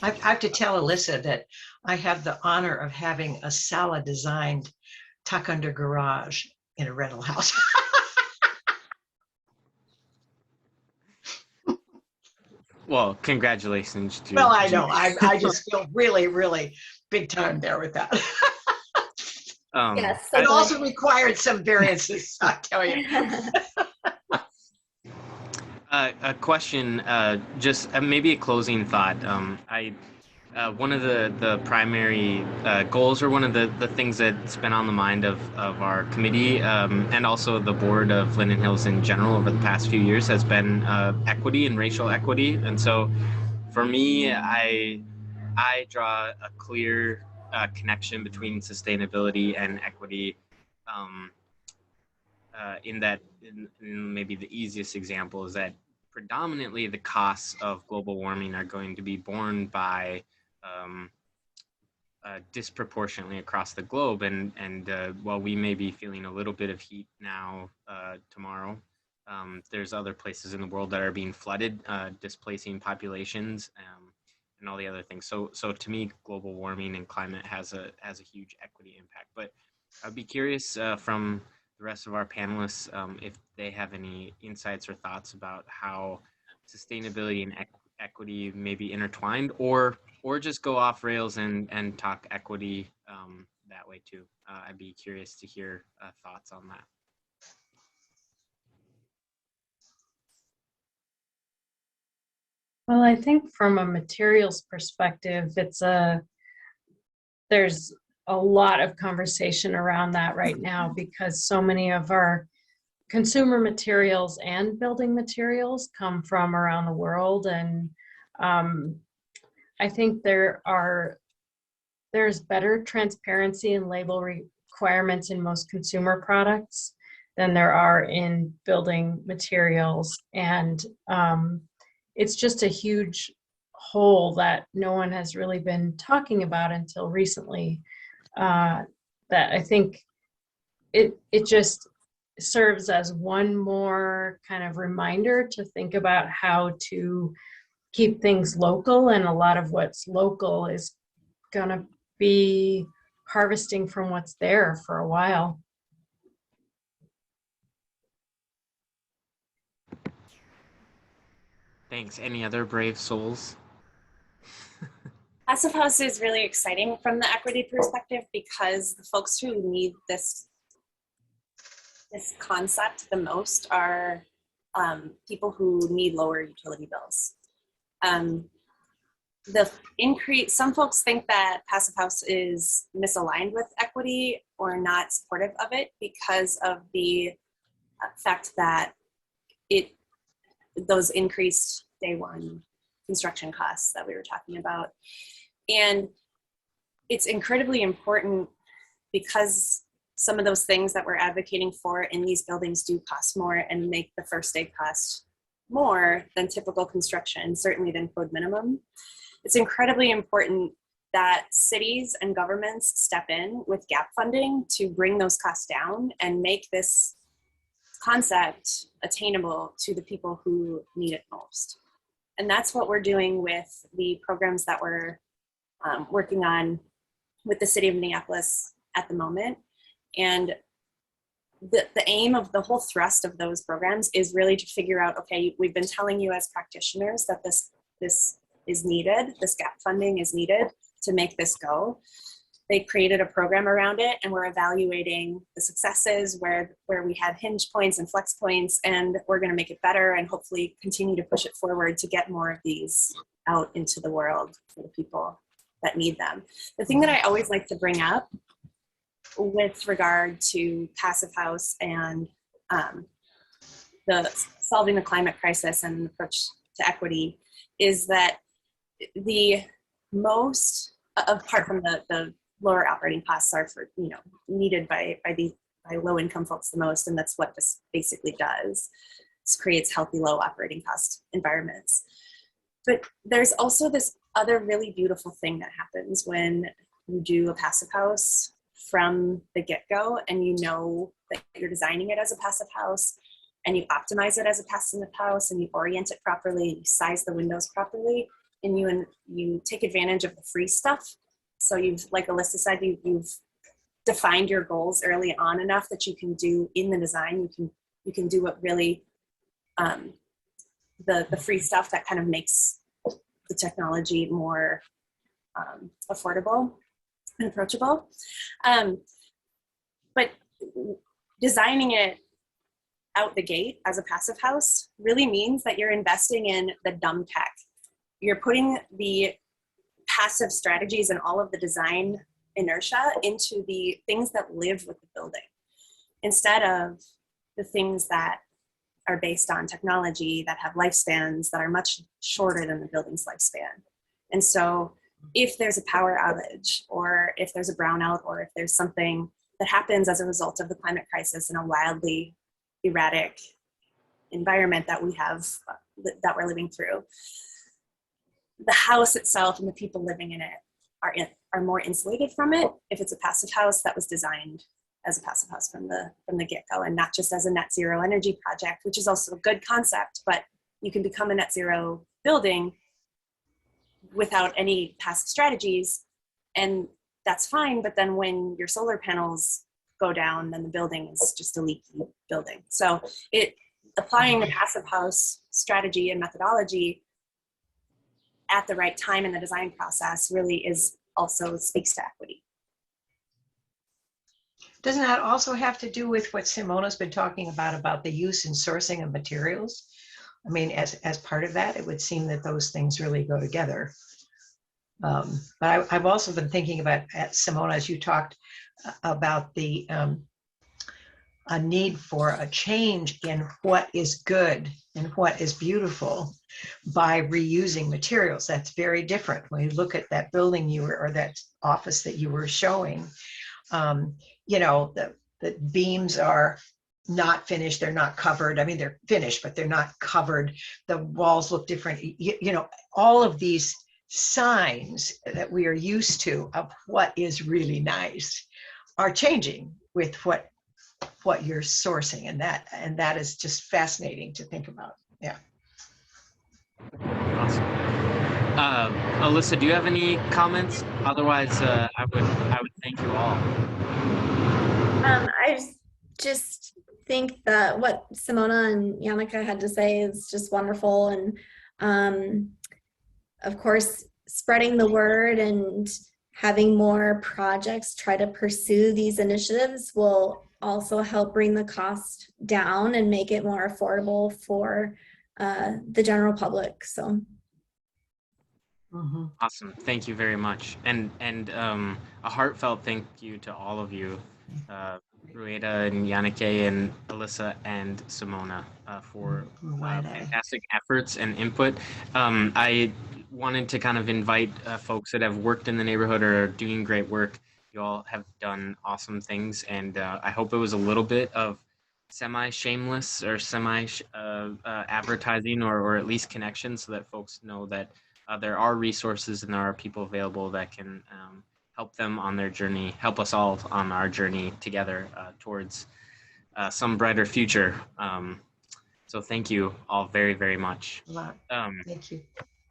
I have to tell Alyssa that I have the honor of having a SALA designed tuck under garage in a rental house. Well, congratulations, Jude. Well, I know. I just feel really, really big time there with that. Yes, so It also required some variances, I tell you. A question, just maybe a closing thought. One of the primary goals, or one of the things that's been on the mind of our committee and also the board of Linden Hills in general over the past few years has been equity and racial equity. And so for me, I draw a clear connection between sustainability and equity. In maybe the easiest example is that predominantly the costs of global warming are going to be borne by disproportionately across the globe. And while we may be feeling a little bit of heat now, tomorrow, there's other places in the world that are being flooded, displacing populations, and all the other things. So to me, global warming and climate has a huge equity impact. But I'd be curious from the rest of our panelists if they have any insights or thoughts about how sustainability and equity may be intertwined, or just go off rails and talk equity that way too. I'd be curious to hear thoughts on that. Well, I think from a materials perspective, there's a lot of conversation around that right now, because so many of our consumer materials and building materials come from around the world. And I think there's better transparency and label requirements in most consumer products than there are in building materials. And it's just a huge hole that no one has really been talking about until recently. That I think it just serves as one more kind of reminder to think about how to keep things local, and a lot of what's local is gonna be harvesting from what's there for a while. Thanks. Any other brave souls? Passive house is really exciting from the equity perspective, because the folks who need this concept the most are people who need lower utility bills. Some folks think that passive house is misaligned with equity or not supportive of it because of the fact that those increased day one construction costs that we were talking about. And it's incredibly important because some of those things that we're advocating for in these buildings do cost more and make the first day cost more than typical construction, certainly than code minimum. It's incredibly important that cities and governments step in with gap funding to bring those costs down and make this concept attainable to the people who need it most. And that's what we're doing with the programs that we're working on with the city of Minneapolis at the moment. And the aim of the whole thrust of those programs is really to figure out, okay, we've been telling you as practitioners that this is needed, this gap funding is needed to make this go. They created a program around it, and we're evaluating the successes where we had hinge points and flex points, and we're going to make it better and hopefully continue to push it forward to get more of these out into the world for the people that need them. The thing that I always like to bring up with regard to Passive House and the solving the climate crisis and approach to equity is that the most, apart from the lower operating costs are for, needed by low income folks the most, and that's what this basically does. This creates healthy low operating cost environments. But there's also this other really beautiful thing that happens when you do a passive house from the get-go, and you know that you're designing it as a passive house, and you optimize it as a passive house, and you orient it properly, and you size the windows properly, and you take advantage of the free stuff. So you've, like Alyssa said, you've defined your goals early on enough that you can do in the design. You can do what really the free stuff that kind of makes the technology more affordable and approachable. But designing it out the gate as a passive house really means that you're investing in the dumb tech. You're putting the passive strategies and all of the design inertia into the things that live with the building, instead of the things that are based on technology that have lifespans that are much shorter than the building's lifespan. And so if there's a power outage, or if there's a brownout, or if there's something that happens as a result of the climate crisis in a wildly erratic environment that we have, that we're living through, the house itself and the people living in it are more insulated from it if it's a passive house that was designed as a passive house from the get-go, and not just as a net zero energy project, which is also a good concept, but you can become a net zero building without any passive strategies, and that's fine. But then when your solar panels go down, then the building is just a leaky building. So applying the passive house strategy and methodology at the right time in the design process really also speaks to equity. Doesn't that also have to do with what Simona's been talking about the use and sourcing of materials? I mean, as part of that, it would seem that those things really go together. But I've also been thinking about, Simona, as you talked about the a need for a change in what is good and what is beautiful by reusing materials. That's very different. When you look at that building or that office that you were showing, the beams are not finished, they're not covered. I mean, they're finished, but they're not covered. The walls look different. All of these signs that we are used to of what is really nice are changing with what you're sourcing, and that is just fascinating to think about. Yeah. Awesome. Alyssa, do you have any comments? Otherwise, I would thank you all. I just think that what Simona and Yannicka had to say is just wonderful, and of course, spreading the word and having more projects try to pursue these initiatives will also help bring the cost down and make it more affordable for the general public. So awesome, thank you very much, and a heartfelt thank you to all of you. Ruweyda and Yannicke and Alyssa and Simona for Ruweyda. fantastic efforts and input. I wanted to kind of invite folks that have worked in the neighborhood or are doing great work. You all have done awesome things, and I hope it was a little bit of semi-shameless or semi-advertising or at least connection, so that folks know that there are resources and there are people available that can help them on their journey, help us all on our journey together towards some brighter future. So thank you all very, very much. A lot. Thank you.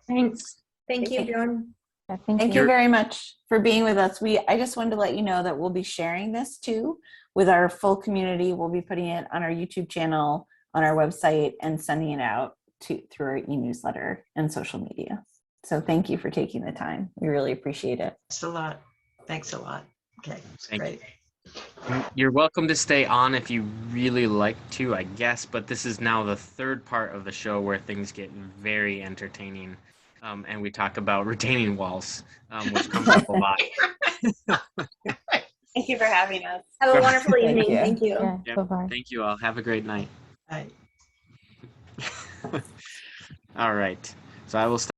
Thanks. Thank you, Bjorn. Yeah, Thank you very much for being with us. I just wanted to let you know that we'll be sharing this too with our full community. We'll be putting it on our YouTube channel, on our website, and sending it out through our e-newsletter and social media. So thank you for taking the time. We really appreciate it. Thanks a lot. Thanks a lot. Okay, Thank great. You're welcome to stay on if you really like to, I guess, but this is now the third part of the show where things get very entertaining. And we talk about retaining walls, which comes up a lot. Thank you for having us. Have a wonderful Thank evening. you. Thank you. Yeah, Yep. bye-bye. Thank you all. Have a great night. Bye. All right. So I will start.